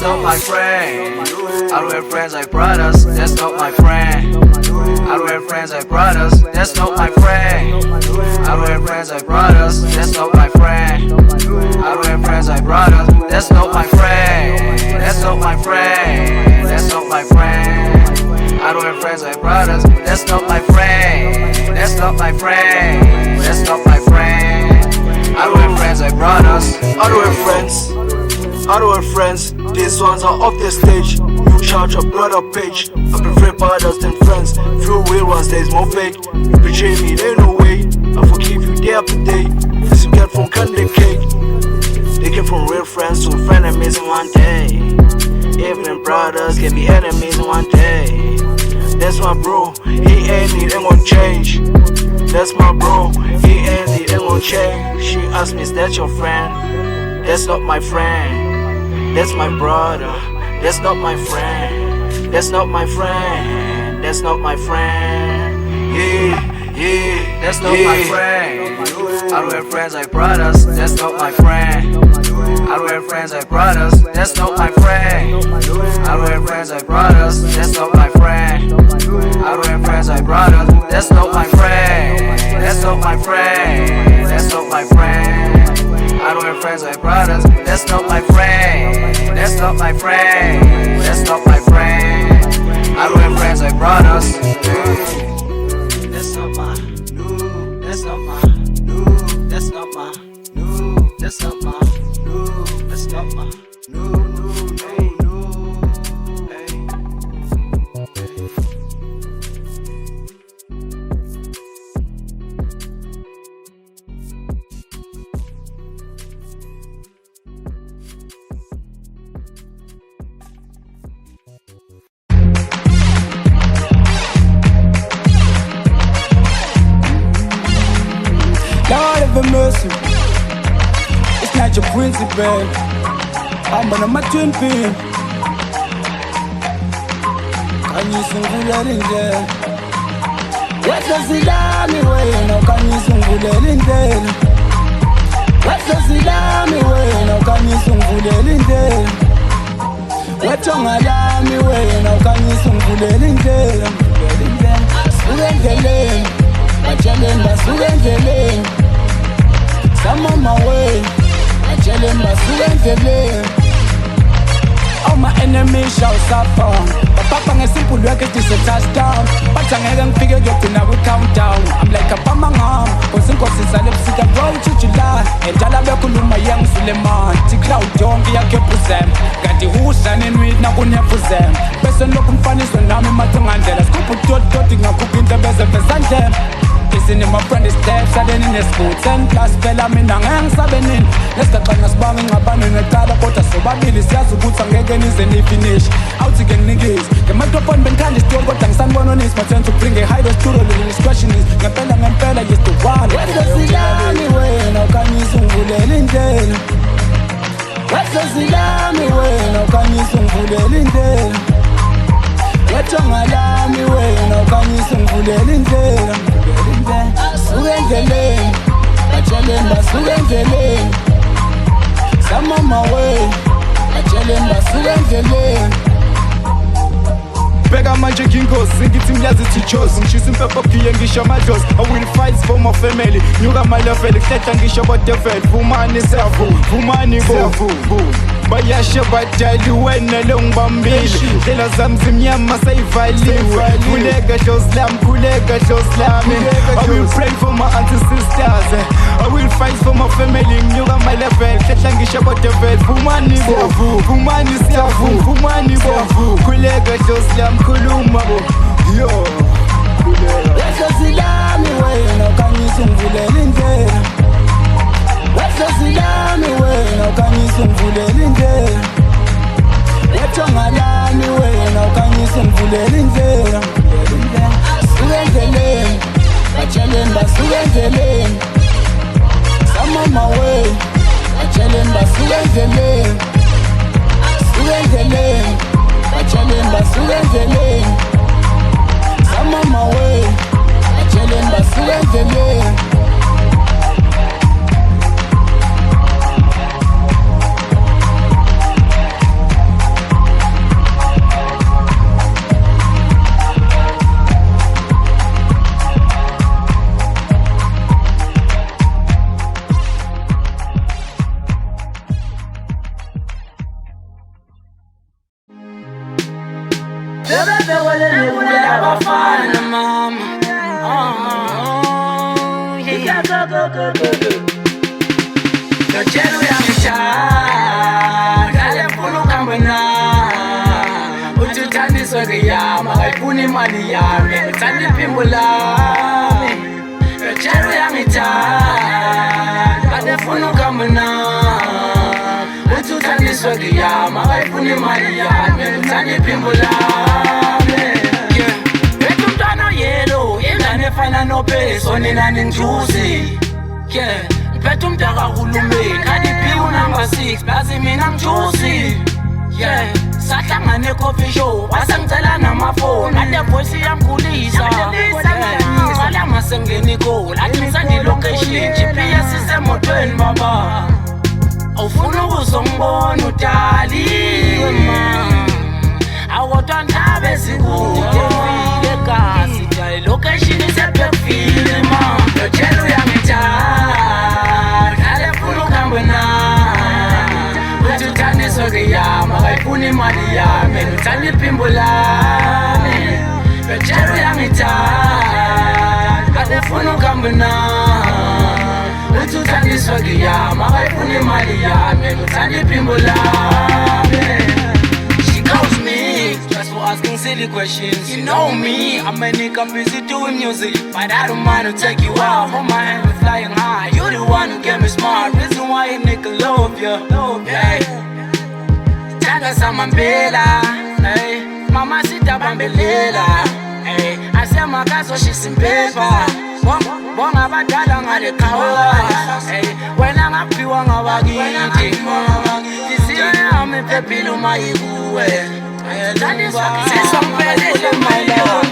not my friend. I don't have friends like brothers, that's not my friend. I don't have friends like brothers, that's not my friend. I don't have friends like brothers, that's not my friend. I don't have friends like brothers, that's not my friend. That's not my friend. That's not my friend. I don't have friends like brothers, that's not my friend. That's not my friend. That's not my friend. I don't have friends like brothers. I don't have friends. I don't have friends. These ones are off the stage. You charge a brother page. I prefer brothers than friends. Few real ones, there's more fake. You betray me, there no way. I forgive you day after day. This you get from candy cake. They came from real friends to frenemies in one day. Even brothers can be enemies in one day. That's my bro, he ain't gonna change. That's my bro, he ain't gonna change. She asked me, is that your friend? That's not my friend. That's my brother. That's not my friend. That's not my friend. That's not my friend. Yeah, that's not my friend. I don't have friends like brothers, that's not my friend. I don't have friends like brothers, that's not my friend. I don't have friends like brothers, that's not my friend. I don't have friends like brothers, that's not my friend. That's not my friend. That's not my friend. I don't have friends like brothers, that's not my friend. That's not my friend. That's not my friend. I don't have friends like brothers. That's not my, no, that's not my, no, that's not my, no, that's not my, no, that's not my, no, no, no, hey. Lord have mercy, it's not your principle. I'm on my twin pin. Can you sing for that in there? What does it me way? Now can you sing for that in there? What does it me way? Now can you sing for that in there? What don't me way? Now can you sing for that in there? Student the lane, I tell them that student the lane. Some on my way, I tell them that student the lane. All my enemies shall suffer. But Papa is simple work it is a touchdown. But I ain't figure you to now we count down. I'm like a bama arm. Cause in cause it's a lip sick road to July. And Jalabekulu my young Suleiman. Tick out young via Kepusem. Got the who's and in read now on your them. Person looking funny so now me matungandela. Scoop of dotting a cooking the best of the Santem. Kissing in my friend is dead, sudden in the school 10 plus fella me nang hang sabenin. Let's get on us banging up on the car but so badly is as good sang again is any finish. Out again niggas. The microphone been kind of still got some one on his my turn to bring a high to the question is Ngapela used to one. What does it anyway? Now can you soon pull it in there? What does it anyway? Now can you soon pull it in there? What don't me way? Now can you soon pull it in there? Sugendele, Achelemba Sugendele. Some on my way, Achelemba Sugendele. Bega magic ingos, sing it in yazity chose. She's in pepper ngisho mados. I will fight for my family. Nyuga my level, khetha ngisho bodevel. Vumani selfu, vumani bovu. Bayashe batali wena lo ngibambile. Ndlela zami zimnyama sayivaliwe. Kulega Joslam, kulega Joslam. I will pray for my auntie sisters. I will fight for my family. Nyuga my level, khetha ngisho bodevel. Vumani bovu, vumani selfu, vumani bovu. Kulega Joslam. Yo, let's go see me way. Now can you soon pull it in there? Let's go see me way. Now can you soon pull it in there? Let's go me way. Now can you soon pull it in there? Student the lane, I tell them that student the lane. Some on my way, I tell them that student the lane. Student the lane. I tell them that student the lane. Some on my way. I tell them that student the lane. bebe wele wele abafana mama. Yeah. Kachelu ya mcha, kale fulu kambana. Ututani swagi ya, magaipuni mali ya, tani pimbula. Kachelu ya mcha, kale fulu kambana. Ututani swagi ya, magaipuni mali ya, tani pimbula. Betu mtano yelo, ingane fana no peso, nina ninjuzi. Yeah. Betu mtaka hulumeni kadi piu number 6 bazi mina mjuzi. Yeah, sahlangane coffee show wasangicela namafoni ade voice yamkhulisa. Ngala masengeni goal athi ngisandi location GPS isemotweni baba. Awufuna ukuzongibona udali ma. Awodwa ndabe sikude ekhasi dali location isebackfield ma. Lotshelo yangithanda magaipuni mali yami nuthanda iphimbo lami. Lotshelo yangithanda adefuna ukuhamba nami. Uthi uthanda iswagi yami magaipuni mali yami nuthanda iphimbo lami. She calls me just for asking silly questions. You know me, I'm a nigga busy doing music, but I don't mind to take you out. Hold my hand, we're flying high. You the one who get me smart. Reason why a nigga love you. Yeah. Tanga samambela, hey. Mama sita bambelela, hey. Asema kaso shisimpepha. Bonga badala ngale kawa, hey. Wena ngaphiwa ngabakithi. Isiyo yami phephile uma ikuwe. Sisompelele my love.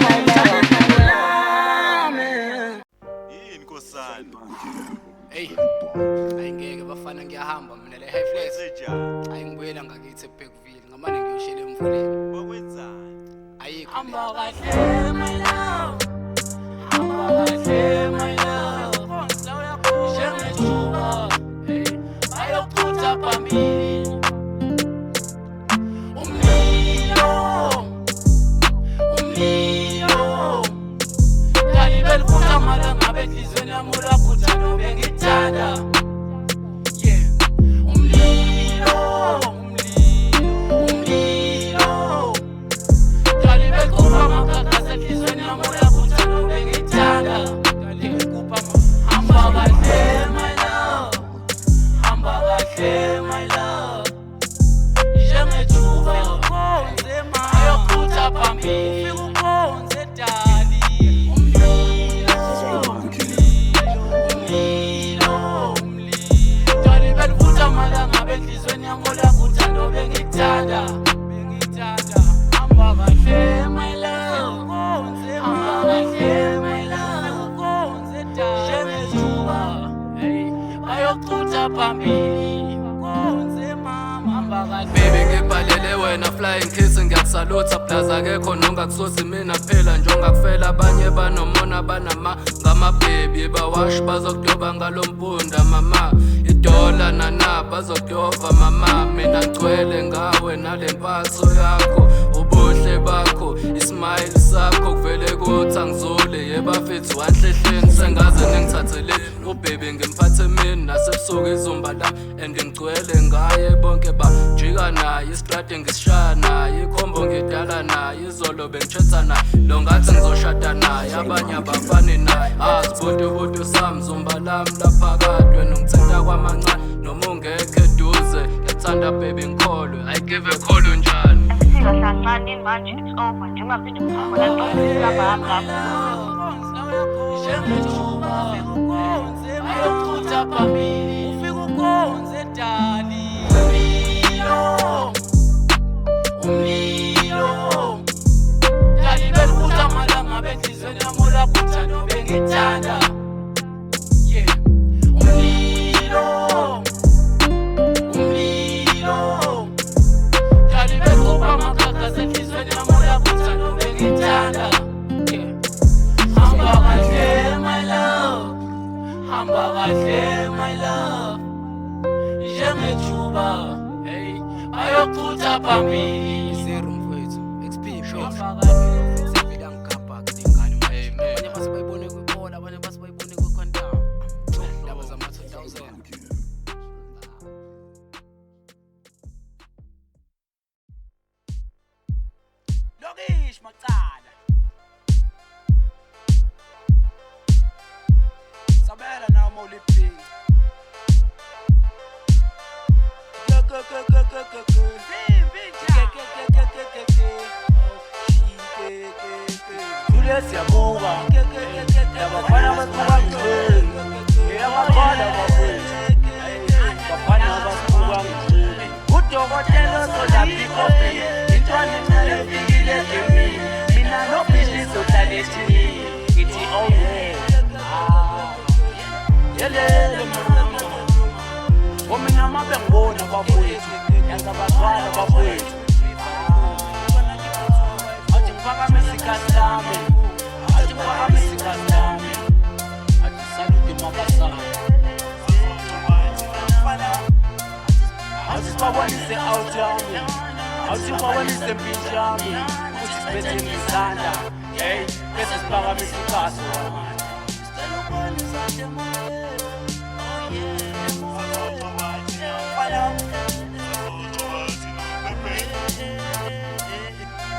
Hey, ayingeke bafana ngiyahamba mina le high flex. Ayingibuyela ngakithi eBackville ngamane ngiyoshela emfuleni. Wakwenzani? Ayikho. Hamba kahle my love. Hamba kahle my love. Njengethuba, hey, bayophutha phambili. Umlilo, dali belifutha malanga behlizweni yami ulaphutha nobe ngithanda. Yeah, umlilo, dali bekhupha amakhakhasi ehlizweni yami ulaphutha nobe ngithanda. Dali bekhupha hamba kahle my love, hamba kahle my love. Njengethuba konzema ayophutha phambili. Baby ngibhalele wena flying kiss ngiyakusalutha plaza kekho nongakususi mina phela njongakufela abanye banomona banama ngamababy bawash bazokudoba ngalompunda mama idola nana bazokudova mama mina ngcwele ngawe nalempatho yakho ubuhle bakho ismile sakho kuvele kuthi angizule yebafethu wanhlehleni sengaze ningithathele ubaby ngimphathe mina nasebusuku izumba la ngigcwele ngaye bonke bajika naye istrade ngisishaya naye ikhombo ngidala naye izolo bengichetha naye lo ngathi ngizoshada naye abanye abafani naye azibudu sami zumba lami laphakathi wena ungithinta kwamancane noma ungekho eduze ngiyathanda baby ngikholwe I give a call unjani Isizwe sancane manje it's over njengaphinde ukuphumula ntombazana ayophutha phambili ufika ukonze dali. Umlilo, dali belifutha malanga behlizweni yami ulaphutha nobe ngithanda. Yeah, umlilo, dali bekhupha amakhakhasi ehlizweni yami ulaphutha nobe ngithanda. Yeah, hamba kahle my love, hamba kahle my love. Njengethuba, hey, ayophutha phambili. Serum mfowethu XP Logisch, Magdalena. Sabela na molipi. Siyabuka labafana basuka ngithini eyabafana bafethu bafana basuka ngithini udokotela solaphi intwana encane efikile kimi mina nobhizinisi ohlala ethini ngithi oh yeah yelele mina mabe ngibona bafethu yazi abazwana bafethu athi ngiphakamisa ikasi lami athi ngiphakamisa ikasi lami athi salute makasana athi sibabonise out yami athi sibabonise impilo yami ukuthi sibethe ngizandla hey bese siphakamisa ikasi sicela ukubonisa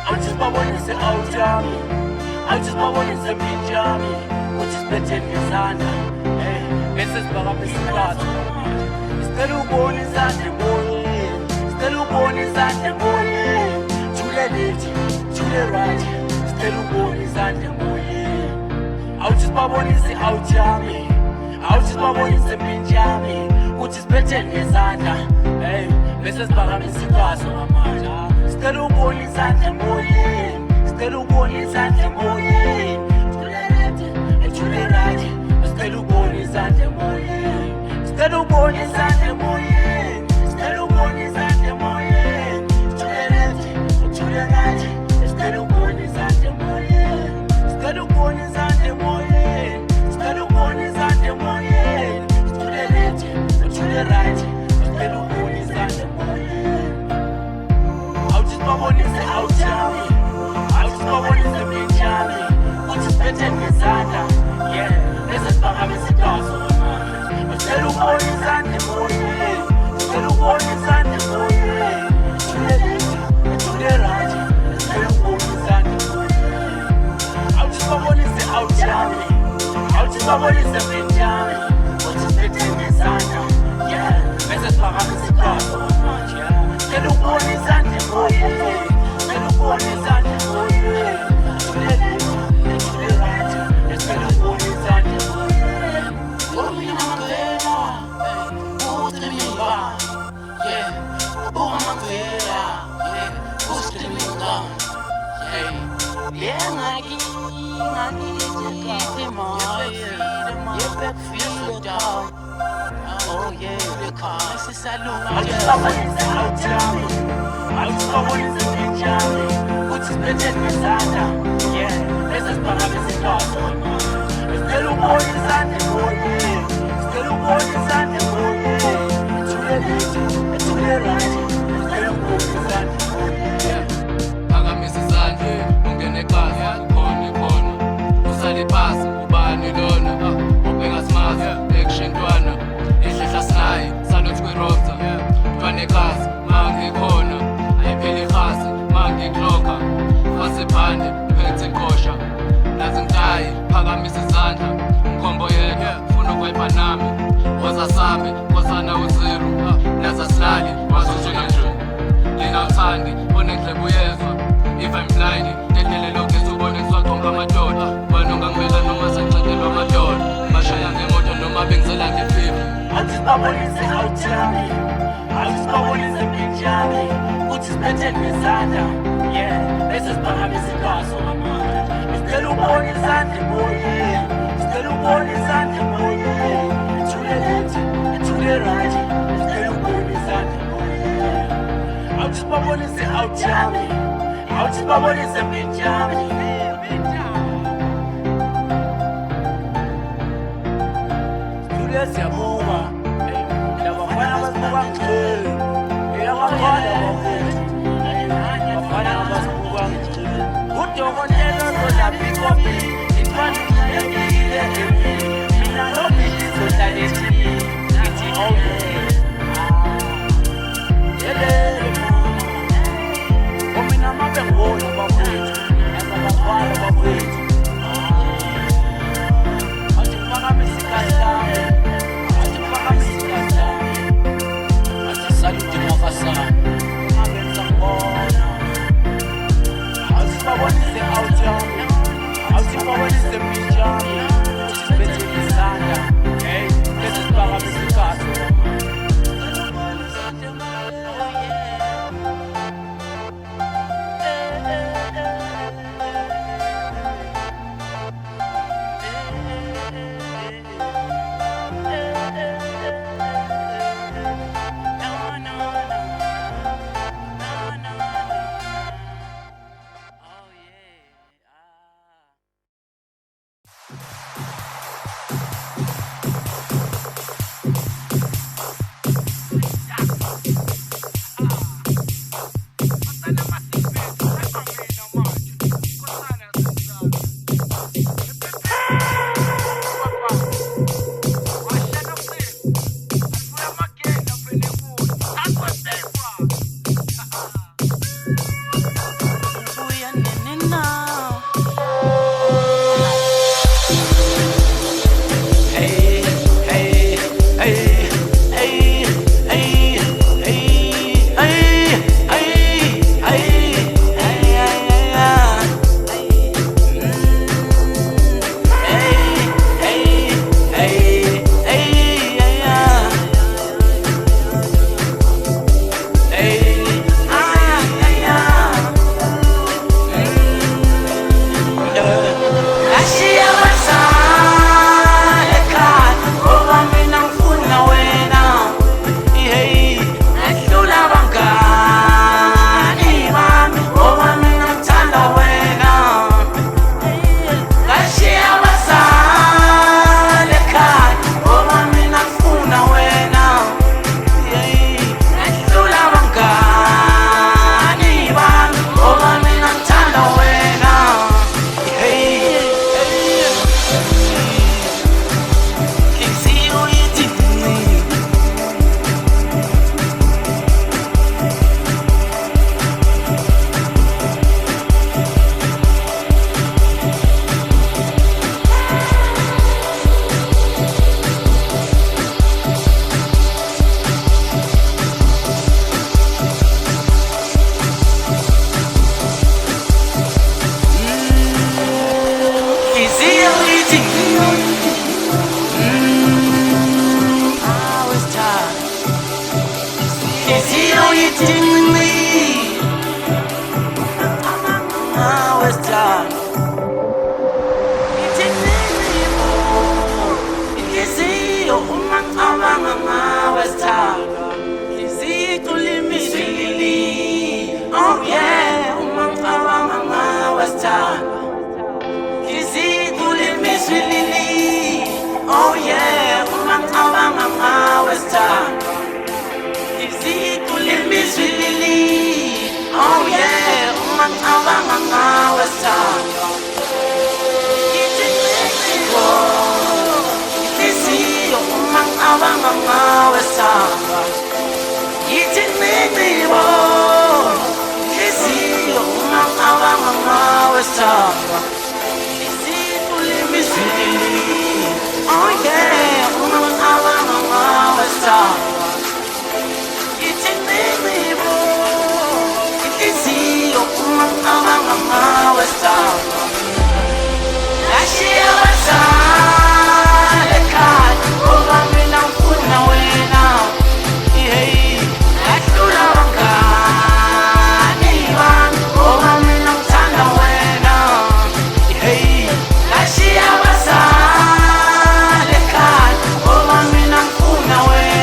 I just babonise out yami I just babonise impilo yami ukuthi sibethe ngizandla hey bese siphakamisa ikasi sicela ukubona izandla emoyeni sicela ukubona izandla emoyeni thule left thule right sicela ukubona izandla emoyeni awuthi sibabonise out yami awuthi sibabonise impilo yami ukuthi sibethe ngizandla hey bese siphakamisa ikasi ngamandla sicela ukubona izandla emoyeni sicela ukubona izandla emoyeni thule left thule right sicela ukubona izandla emoyeni sicela ukubona izandla emoyeni sicela ukubona izandla emoyeni thule left thule right sicela ukubona izandla emoyeni sicela ukubona izandla emoyeni sicela ukubona izandla emoyeni thule left thule right sicela ukubona izandla emoyeni awuthi sibabonise out yami awuthi sibabonise impilo yami ukuthi sibethe ngizandla yeah bese siphakamisa ikasi sicela ukubona izandla emoyeni sicela ukubona izandla emoyeni thule left thule right sicela ukubona izandla emoyeni awuthi sibabonise out yami awuthi sibabonise impilo yami ukuthi sibethe ngizandla yeah bese siphakamisa ikasi sicela ukubona izandla emoyeni sicela ukubona izandla emoyeni thule left thule right sicela ukubona izandla emoyeni mina ngavela uthemba yeah ubuka ngavela yeah uthemba yeah ngaki yeah back feel down oh yeah the car is salute I just babonise out yami I just babonise impilo yami ukuthi sibethe ngizandla yeah bese siphakamisa ikasi sicela ukubona izandla emoyeni sicela ukubona izandla emoyeni thule left thule right sicela ukubona izandla emoyeni phakamisa izandla ungene ekasi ukhona ikhona usale phasi ubani lona ubheka simazi ekushintwana ehlehla sinayi salothi kwirota ntwana ekasi mangikhona ayipheli ikhasi mangiklokha fasebhande phethe inkosha nazi ngitayi phakamisa izandla umkhombo yedwa funa ukwayipha nami woza sami wozana uziru naza silali wazuzuna nje lingawuthandi onendlebe uyezwa if I'm blind dedele lokhu esubone ngizothonga amadoda banonga ngibeka noma sengicedelwa amadoda bashaya ngemoto noma bengizela ngefifa athi sibabonise out yami athi sibabonise impilo yami ukuthi sibethe ngizandla yeah bese siphakamisa ikasi sicela ukubona izandla emoyeni sicela ukubona izandla emoyeni thule left thule right sicela ukubona izandla emoyeni awuthi sibabonise out yami awuthi sibabonise impilo yami siyabuka labafana basuka ngithini eyabafana bafethu bafana basuka ngithini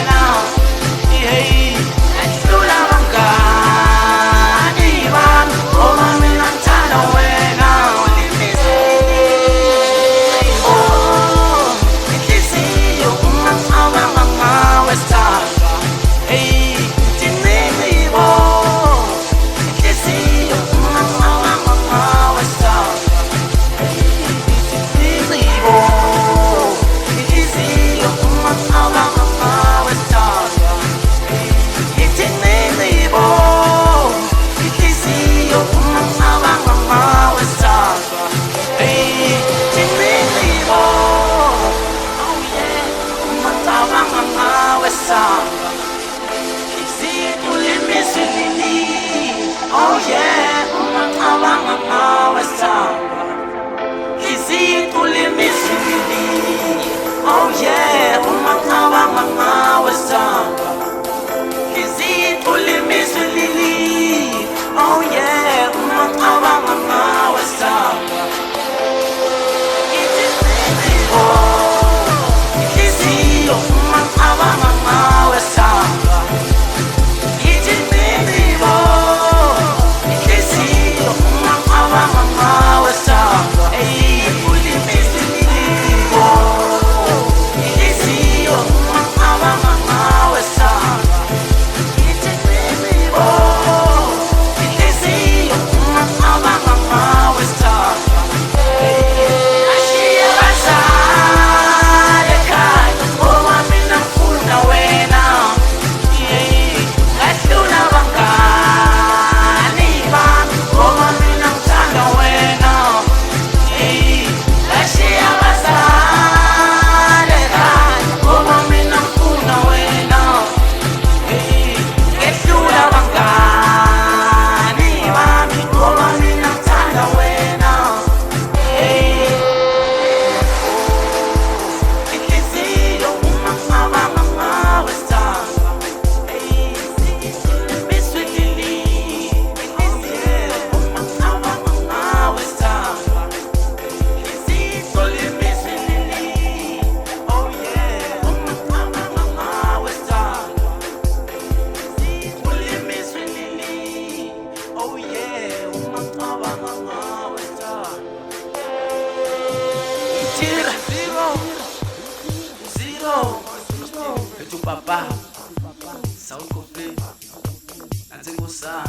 Now Papa, South Coffee, and Zingosa.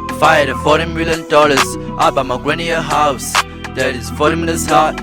If I had $40 million, I'd buy my granny a house that is 40 minutes high,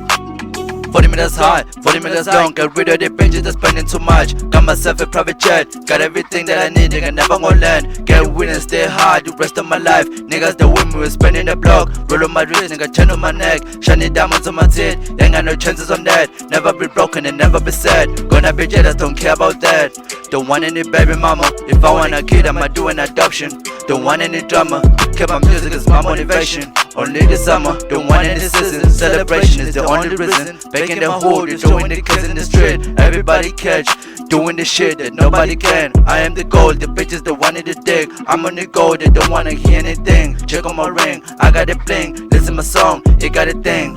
40 meters high, 40 meters long. Get rid of the benches that's spending too much. Got myself a private jet, got everything that I need, nigga, never gon' land. Get win and stay high the rest of my life. Niggas that with me was spending the block. Roll on my wrist, nigga, chain on my neck, shiny diamonds on my teeth. Ain't got no chances on that. Never be broken and never be sad. Gonna be jealous, don't care about that. Don't want any baby mama. If I want a kid, I'ma do an adoption. Don't want any drama. Keep my music is my motivation. Only the summer, don't want any season. Celebration is the only reason. Baking the hood, you're throwing the kids in the street. Everybody catch, doing the shit that nobody can. I am the gold, the bitches that wanted to dig. I'm on the go, they don't wanna hear anything. Check on my ring, I got it bling. Listen my song, it got a thing.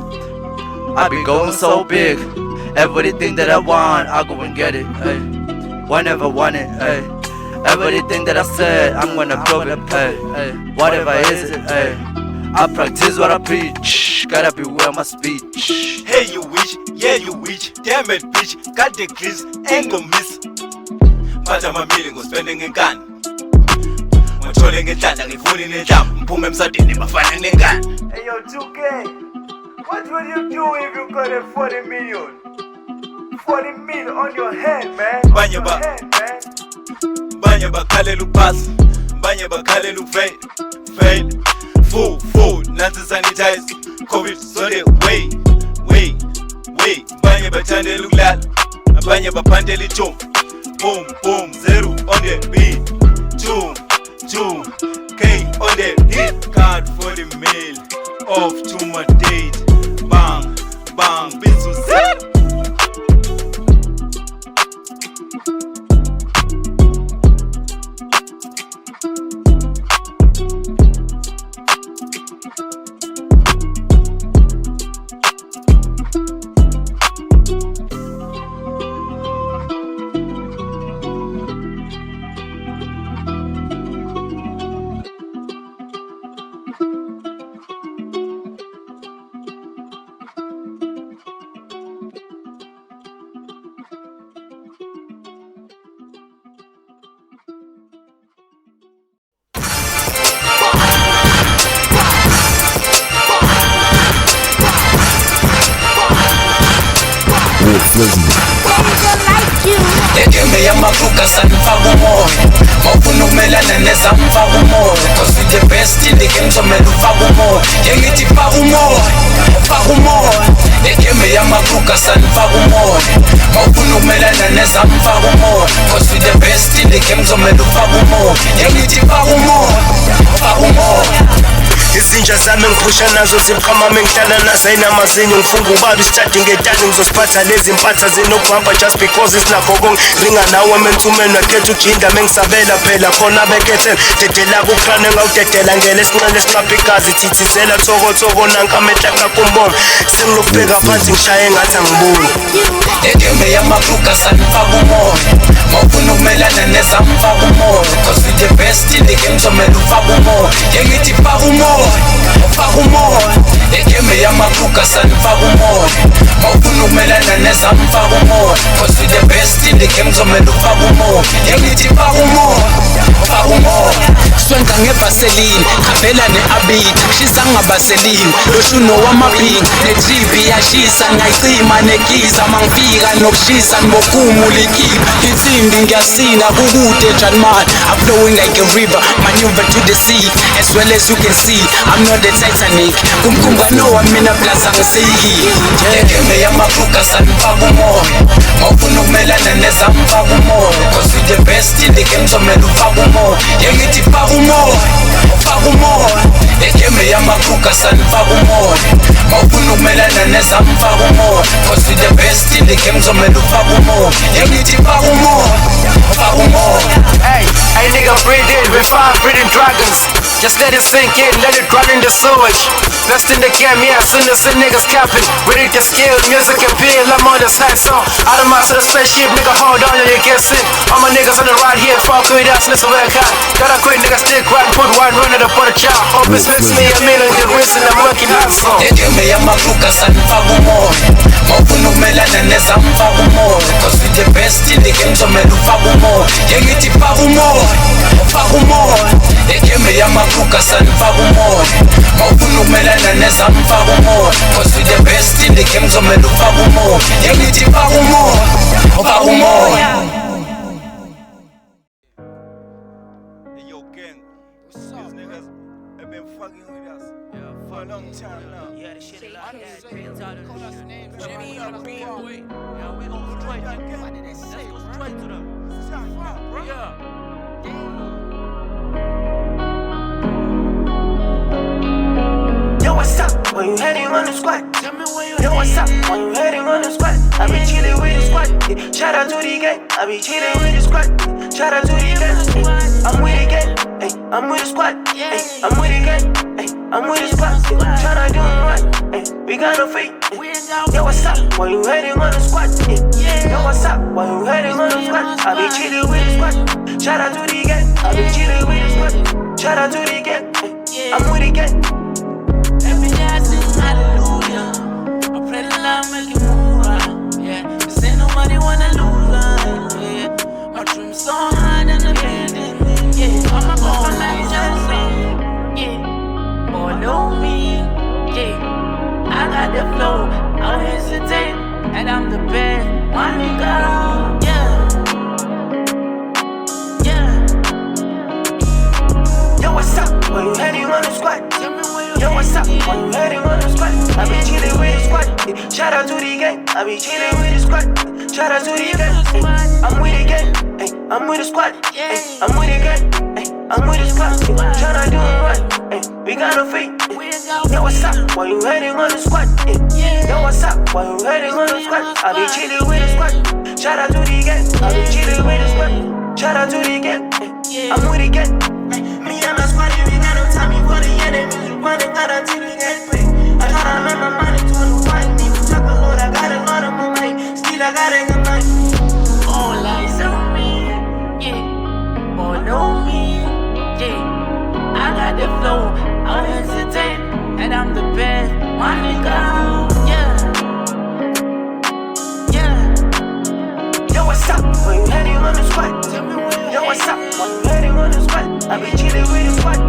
I be going so big. Everything that I want, I go and get it. Ay. Whenever want it, ay. Everything that I said, I'm gonna blow the pay. Whatever is it, ay. I practice what I preach, gotta beware my speech. Hey you witch, yeah you witch, damn it bitch, got the clips, ain't gon' miss. Pata mamili go spending in gun. Ngithole ngehlahla ngifuni nenhlamvu, mphume emsadeni bafana nengane. Hey yo 2K, what would you do if you got a 40 million? 40 million on your head, man. Banye bakhalela upass, banye bakhalela fail. Full, nansi sanitize, COVID sorry, wait. Banye bathandela ukulala, abanye baphandela ithumbu. Boom, 0 on the beat, 2K on the hit. Card 40 mil, off to my date. Bang, bitch set. Ekeme yamafuka sanifaka umoya, mawufuna ukumelana nezamfaka umoya. Cause we the best in the game, so mele ufaka umoya. Yengithi faka umoya. Ekeme yamafuka sanifaka umoya, mawufuna ukumelana nezamfaka umoya. Cause we the best in the game, so mele ufaka umoya. Yengithi faka umoya. Izinja zami ngiphusha nazo ziphama mengihlala nazo ayinamazinyo ngifunga ubaba isitadi ngetali ngizosiphatha lezi mpatha zinokuhamba just because isinakho kongiringa nawe mentsumeni wakhetha ujinda mengisabela phela khona bekethela dedela kukrane ngawudedela ngele esinqele sinqapha igazi thithizela thoko nanka amehla kakumboma sengilokubheka phansi ngishaye ngathi angiboni. Ekeme yamafuka sanifaka umoya, mawufuna ukumelana nezamfaka umoya. Cause we the best in the game, so mele ufaka umoya. Yengithi faka umoya. Ekeme yamafuka sanifaka umoya, mawufuna ukumelana nezamfaka umoya. Cause we the best in the game, so mele ufaka umoya. Yengithi faka umoya. Swenka ngevaseline, khabela ne-abit, shisa ngabaseline. Loshuno wamabhing, ne-GB yashisa, ngayicima negiza. Mangifika nokushisa, nibokumula ikhipha. Insimbi ngiyasina, kukude Janman. I'm flowing like a river, maneuver to the sea. As well as you can see, I'm not the Titanic. Kumkumba no, I'm in a plaza ngisiki. Ekeme yamafuka yamaquka sanifaka umoya mawufuna ukumelana nezamfaka umoya cause we the best in the game zomela ufaka umoya yengithi faka umoya ufaka umoya egame yamaquka sanifaka umoya mawufuna ukumelana nezamfaka umoya cause we the best in the game zomela ufaka umoya yengithi faka umoya ufaka umoya. Hey nigga, breathe in, we're fine, breathing dragons. Just let it sink in, let it run in the sewage. Best in the game, yeah, soon as the niggas capping. Ready to skill, music appeal, I'm on the side song. Out of my to the spaceship, nigga, hold on, you get sick. All my niggas on the ride here, fuck with us, listen where I got. Gotta quit, nigga, stick right, put one run at the for the job. Hope it makes me a million, get rich, and I'm working hard so. Egame yamaquka sanifaka umoya mawufuna ukumelana nezamfaka umoya cause we the best in the game zomela ufaka umoya yengithi faka umoya ufaka umoya egame yamaquka sanifaka umoya mawufuna ukumelana nezamfaka umoya cause we the best in the game zomela ufaka umoya yengithi faka umoya ufaka umoya. Yo, gang, these niggas have been fucking with us for a long time now. Yeah, the shit like that. Jimmy or B, boy. Yeah, we gon' straight to them. Let's go straight to them. Yeah. Yo, what's up? When you heading on the squad? Tell me where you Yo, what's up? When you heading on the squad? I be chillin' with the squad. Yeah. Shout out to the gang. I be chillin' with the squad. Shout out to the gang. I'm with the gang. Hey, I'm with the squad. Hey, I'm with the gang. Hey, I'm with the squad. Tryna do it right. Hey, we got no fake. Yo, what's up? When you heading on the squad? Yeah. Yo, what's up? When you heading on the squad? I be chillin' with the squad. Shout out to the gang. I be chillin' with the squad. Shout out to the gang. Hey, I'm with the gang. Every day I sing hallelujah. I pray the Lord make it move right. Yeah, this ain't nobody wanna lose right. Yeah, my dreams so high than the building. Yeah, all my boys like Johnson. Yeah, boy know me. Yeah, I got the flow. I don't hesitate, and I'm the best. My nigga. Yeah. Yo, what's up? When you heading on the squad? Tell me where you Yo, what's up? When you heading on the squad? I be chillin' with the squad. Yeah. Shout out to the gang. I be chillin' with the squad. Shout out to the gang. Hey, I'm with the gang. Hey, I'm with the squad. Hey, I'm with the gang. Hey, I'm with the squad. Tryna do it right. Hey, we got no fake. Yo, what's up? When you heading on the squad? Yo, what's up? When you heading on the squad? I be chillin' with the squad. Shout out to the gang. I be chillin' with the squad. Shout out to the gang. Hey, I'm with the gang. Me and my squad, we got no time for the enemy. Running out until we get paid. I gotta make my money to unwind me. Talk a lot, I got a lot of my money. Still I got a good money. All eyes on me, yeah. Boy know me, yeah. I got the flow, I don't hesitate, and I'm the best. My nigga, yeah. Yo, what's up? When you heading on the squad? Tell me where you Yo, what's up? When you heading on the squad? I be chillin' with the squad.